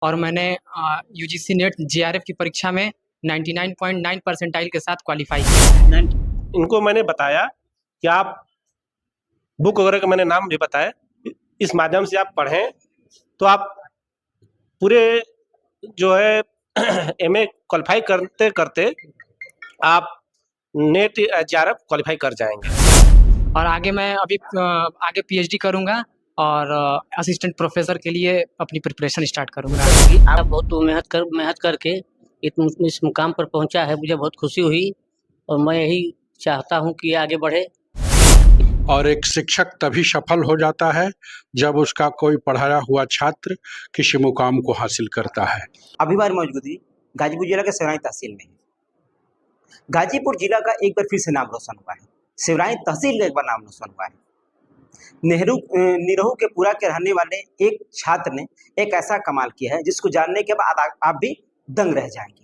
और मैंने UGC net JRF की परीक्षा में 99.9 परसेंटाइल के साथ क्वालिफाई किया है। इनको मैंने बताया कि आप बुक वगैरह का मैंने नाम भी बताया, इस माध्यम से आप पढ़ें तो आप पूरे जो है एमए क्वालिफाई करते करते आप नेट जेआरएफ क्वालिफाई कर जाएंगे। और आगे मैं अभी आगे पीएचडी करूंगा और असिस्टेंट प्रोफेसर के लिए अपनी प्रिपरेशन स्टार्ट करूंगा। आप बहुत मेहनत करके इस मुकाम पर पहुंचा है, मुझे बहुत खुशी हुई और मैं यही चाहता हूं कि आगे बढ़े। और एक शिक्षक तभी सफल हो जाता है जब उसका कोई पढ़ाया हुआ छात्र किसी मुकाम को हासिल करता है। अभी हमारी मौजूदगी गाजीपुर जिला के सिवराई तहसील में है। गाजीपुर जिला का एक बार फिर से नाम रोशन हुआ है, सिवराई तहसील का एक बार नाम रोशन हुआ है। निरहू के पुरा के रहने वाले एक छात्र ने एक ऐसा कमाल किया है जिसको जानने के बाद आप भी दंग रह जाएंगे,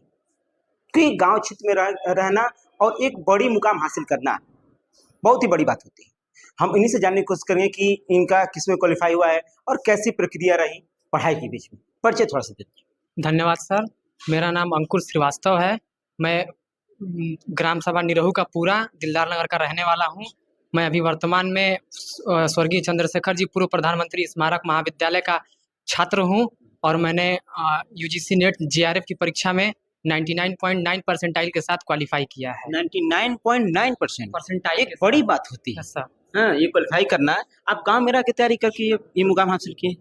क्योंकि गांव क्षेत्र में रहना और एक बड़ी मुकाम हासिल करना बहुत ही बड़ी बात होती है। हम इन्हीं से जानने की कोशिश करेंगे कि इनका किसमें क्वालिफाई हुआ है और कैसी प्रक्रिया रही पढ़ाई के बीच में। परिचय थोड़ा सा दीजिए। धन्यवाद सर, मेरा नाम अंकुर श्रीवास्तव है। मैं ग्राम सभा निरहू का पूरा दिलदार नगर का रहने वाला हूँ। मैं अभी वर्तमान में स्वर्गीय चंद्रशेखर जी पूर्व प्रधानमंत्री स्मारक महाविद्यालय का छात्र हूँ और मैंने यूजीसी नेट जेआरएफ की परीक्षा में 99.9 परसेंटाइल के साथ क्वालिफाई किया है। 99.9 परसेंटाइल एक बड़ी बात होती है सर। हाँ, ये क्वालिफाई करना है। आप गांव में रह के तैयारी करके ये मुकाम हासिल किए?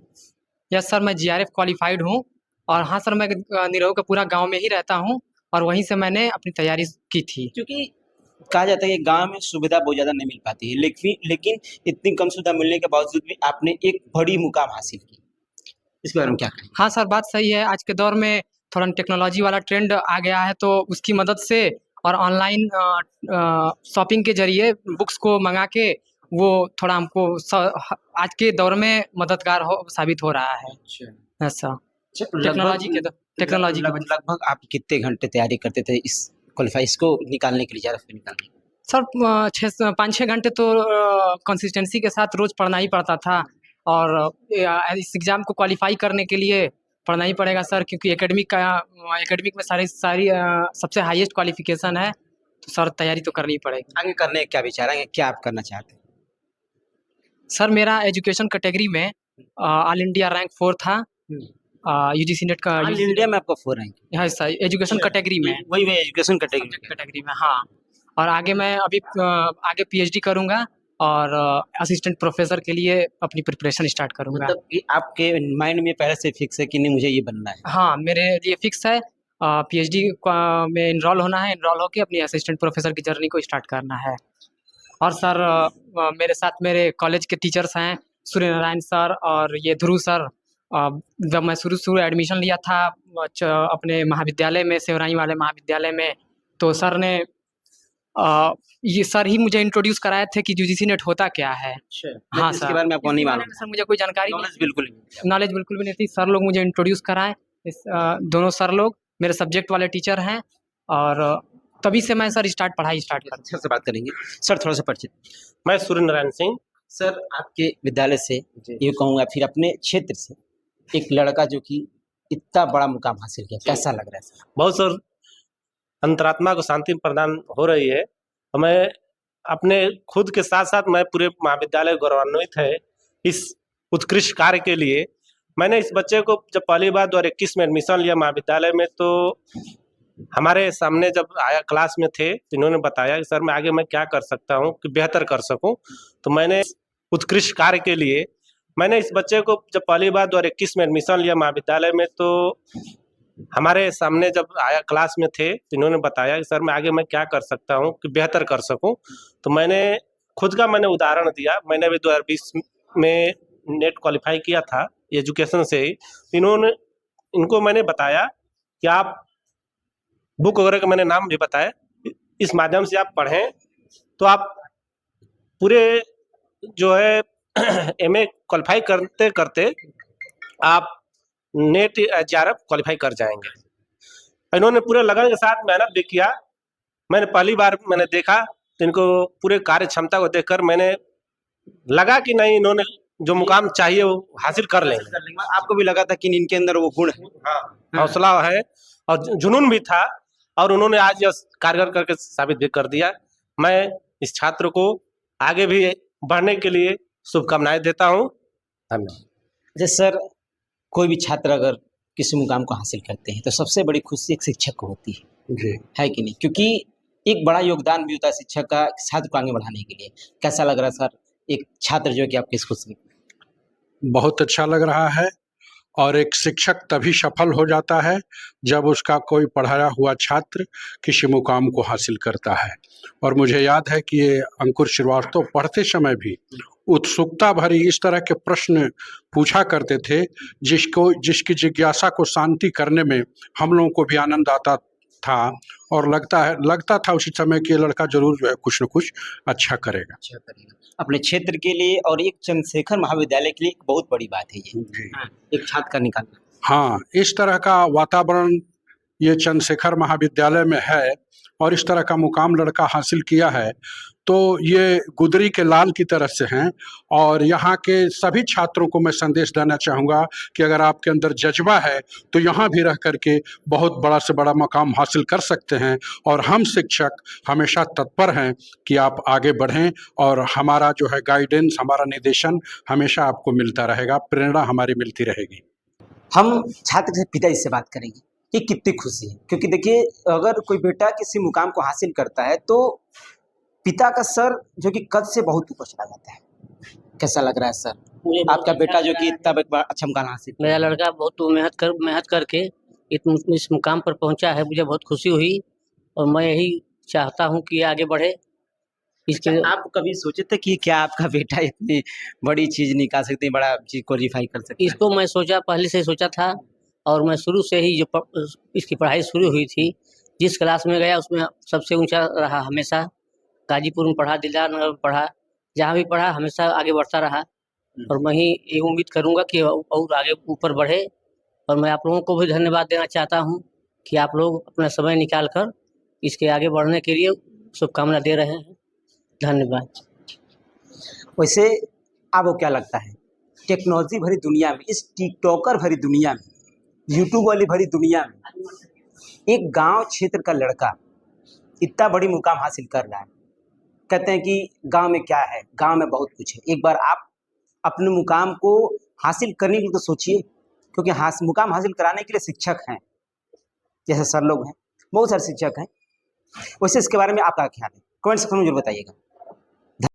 यस सर, मैं जेआरएफ क्वालिफाइड हूँ और हाँ सर, मैं निरहू का पूरा गांव में ही रहता हूँ और वहीं से मैंने अपनी तैयारी की थी। क्योंकि कहा जाता है कि गांव में सुविधा बहुत ज़्यादा नहीं मिल पाती है, लेकिन इतनी कम सुविधा मिलने के बावजूद भी आपने एक बड़ी मुकाम हासिल की। इसके बारे में क्या कहें? हाँ सर, बात सही है। आज के दौर में थोड़ा टेक्नोलॉजी वाला ट्रेंड आ गया है, तो उसकी मदद से और ऑनलाइन शॉपिंग के जरिए बुक्स को मंगा के वो थोड़ा हमको आज के दौर में मददगार साबित हो रहा है। ऐसा टेक्नोलॉजी लगभग आप कितने घंटे तैयारी करते थे इस क्वालिफाइज को निकालने के लिए, जेआरएफ को निकालने? सर 5-6 घंटे तो कंसिस्टेंसी के साथ रोज पढ़ना ही पड़ता था और इस एग्ज़ाम को क्वालिफाई करने के लिए पढ़ना ही पड़ेगा सर, क्योंकि एकेडमिक में सारी सबसे हाईएस्ट क्वालिफिकेशन है, तो सर तैयारी तो करनी पड़ेगी। आगे करने क्या विचार है, क्या आप करना चाहते हैं? सर मेरा एजुकेशन कैटेगरी में ऑल इंडिया रैंक 4 था। यूजीसी नेट का ऑल इंडिया में आपका 4 रैंक है सर, एजुकेशन कैटेगरी में। वही एजुकेशन कैटेगरी में, हाँ। और आगे मैं अभी आगे पीएचडी करूंगा और असिस्टेंट प्रोफेसर के लिए अपनी प्रिपरेशन स्टार्ट करूंगा। मतलब आपके माइंड में पहले से फिक्स है कि नहीं मुझे ये बनना है? हाँ, मेरे लिए फिक्स है। पीएचडी में इनरोल होना है, इनरोल होकर अपनी असिस्टेंट प्रोफेसर की जर्नी को स्टार्ट करना है। और सर मेरे साथ मेरे कॉलेज के टीचर्स हैं सूर्य नारायण सर और ये ध्रुव सर। जब मैं शुरू एडमिशन लिया था अपने महाविद्यालय में, सिवराई वाले महाविद्यालय में, तो सर ने ये सर ही मुझे इंट्रोड्यूस कराए थे कि यूजीसी नेट होता क्या है। हाँ सर, इसके बारे में आपको नहीं मालूम? सर मुझे कोई जानकारी नॉलेज बिल्कुल भी नहीं थी। सर लोग मुझे इंट्रोड्यूस कराए, दोनों सर लोग मेरे सब्जेक्ट वाले टीचर हैं और तभी से मैं सर पढ़ाई स्टार्ट किया। सर से बात करेंगे। सर थोड़ा सा परिचित। मैं सूर्य नारायण सिंह। सर आपके विद्यालय से ये कहूँगा, फिर अपने क्षेत्र से एक लड़का जो कि इतना बड़ा मुकाम हासिल किया, कैसा लग रहा है सर? बहुत सर, अंतरात्मा को शांति प्रदान हो रही है। तो मैं अपने खुद के साथ साथ मैं पूरे महाविद्यालय गौरवान्वित है इस उत्कृष्ट कार्य के लिए। मैंने इस बच्चे को जब पहली बार 2021 में एडमिशन लिया महाविद्यालय में, तो हमारे सामने जब आया क्लास में थे तो इन्होंने बताया कि सर मैं आगे मैं क्या कर सकता हूँ कि बेहतर कर सकूँ। तो मैंने उत्कृष्ट कार्य के लिए मैंने इस बच्चे को जब पहली बार 2021 में एडमिशन लिया महाविद्यालय में, तो हमारे सामने जब आया क्लास में थे तो इन्होंने बताया कि सर मैं आगे मैं क्या कर सकता हूँ कि बेहतर कर सकूँ। तो मैंने खुद का उदाहरण दिया। मैंने भी 2020 में नेट क्वालिफाई किया था एजुकेशन से ही। इनको मैंने बताया कि आप बुक वगैरह का मैंने नाम भी बताया, इस माध्यम से आप पढ़ें तो आप पूरे जो है एमए क्वालिफाई करते करते आप नेट जेआरएफ क्वालिफाई कर जाएंगे। इन्होंने पूरे लगन के साथ मेहनत भी किया। मैंने पहली बार देखा तो इनको पूरे कार्य क्षमता को देखकर मैंने लगा कि नहीं, इन्होंने जो मुकाम चाहिए वो हासिल कर लेंगे। कर लेंगे। आपको भी लगा था कि इनके अंदर वो गुण है? हाँ, हौसला है और जुनून भी था और उन्होंने आज यह कारगर करके साबित भी कर दिया। मैं इस छात्र को आगे भी बढ़ने के लिए शुभकामनाएं देता हूँ। धन्यवाद। जैसे सर, कोई भी छात्र अगर किसी मुकाम को हासिल करते हैं तो सबसे बड़ी खुशी एक शिक्षक को होती जी है कि नहीं? क्योंकि एक बड़ा योगदान भी होता है शिक्षक का छात्र को आगे बढ़ाने के लिए। कैसा लग रहा है सर, एक छात्र जो कि आपकी इस खुशी? बहुत अच्छा लग रहा है। और एक शिक्षक तभी सफल हो जाता है जब उसका कोई पढ़ाया हुआ छात्र किसी मुकाम को हासिल करता है। और मुझे याद है कि ये अंकुर श्रीवास्तव पढ़ते समय भी उत्सुकता भरी इस तरह के प्रश्न पूछा करते थे जिसकी जिज्ञासा को शांति करने में हम लोगों को भी आनंद आता था और लगता था उसी समय कि ये लड़का जरूर जो है कुछ न कुछ अच्छा करेगा। अच्छा करेगा अपने क्षेत्र के लिए और एक चंद्रशेखर महाविद्यालय के लिए एक बहुत बड़ी बात है ये। जी हाँ, एक छात्र का निकालना। हाँ, इस तरह का वातावरण ये चंद्रशेखर महाविद्यालय में है और इस तरह का मुकाम लड़का हासिल किया है तो ये गुदरी के लाल की तरह से हैं। और यहाँ के सभी छात्रों को मैं संदेश देना चाहूँगा कि अगर आपके अंदर जज्बा है तो यहाँ भी रह करके बहुत बड़ा से बड़ा मुकाम हासिल कर सकते हैं। और हम शिक्षक हमेशा तत्पर हैं कि आप आगे बढ़ें और हमारा जो है गाइडेंस, हमारा निर्देशन हमेशा आपको मिलता रहेगा, प्रेरणा हमारी मिलती रहेगी। हम छात्र के पिताजी से बात करेंगे कि कितनी खुशी है, क्योंकि देखिए अगर कोई बेटा किसी मुकाम को हासिल करता है तो पिता का सर जो कि कद से बहुत ऊपर चला जाता है। कैसा लग रहा है सर, मुझे बहुत आपका अच्छा बेटा जो लग कि रहा है। इतना एक अच्छा मुकाम हासिल किया? मेरा लड़का बहुत मेहनत करके इस मुकाम पर पहुंचा है, मुझे बहुत खुशी हुई और मैं यही चाहता हूं कि आगे बढ़े। इसके अच्छा, आप कभी सोचे थे कि क्या आपका बेटा इतनी बड़ी चीज निकाल सकते हैं, बड़ा चीज क्वालिफाई कर सकते हैं? इसको मैं सोचा, पहले से ही सोचा था और मैं शुरू से ही इसकी पढ़ाई शुरू हुई थी, जिस क्लास में गया उसमें सबसे ऊंचा रहा हमेशा। गाजीपुर में पढ़ा, दिलदार नगर में पढ़ा, जहाँ भी पढ़ा हमेशा आगे बढ़ता रहा। और मैं ही ये उम्मीद करूँगा कि और आगे ऊपर बढ़े। और मैं आप लोगों को भी धन्यवाद देना चाहता हूँ कि आप लोग अपना समय निकाल कर इसके आगे बढ़ने के लिए शुभकामना दे रहे हैं। धन्यवाद। वैसे आपको क्या लगता है, टेक्नोलॉजी भरी दुनिया में, इस टिकटॉकर भरी दुनिया में, यूट्यूब वाली भरी दुनिया में एक गांव क्षेत्र का लड़का इतना बड़ी मुकाम हासिल कर रहा है? कहते हैं कि गांव में क्या है, गांव में बहुत कुछ है। एक बार आप अपने मुकाम को हासिल करने के लिए तो सोचिए, क्योंकि मुकाम हासिल कराने के लिए शिक्षक हैं, जैसे सर लोग हैं, बहुत सारे शिक्षक हैं। वैसे इसके बारे में आपका ख्याल है, कमेंट सेक्शन में जरूर बताइएगा।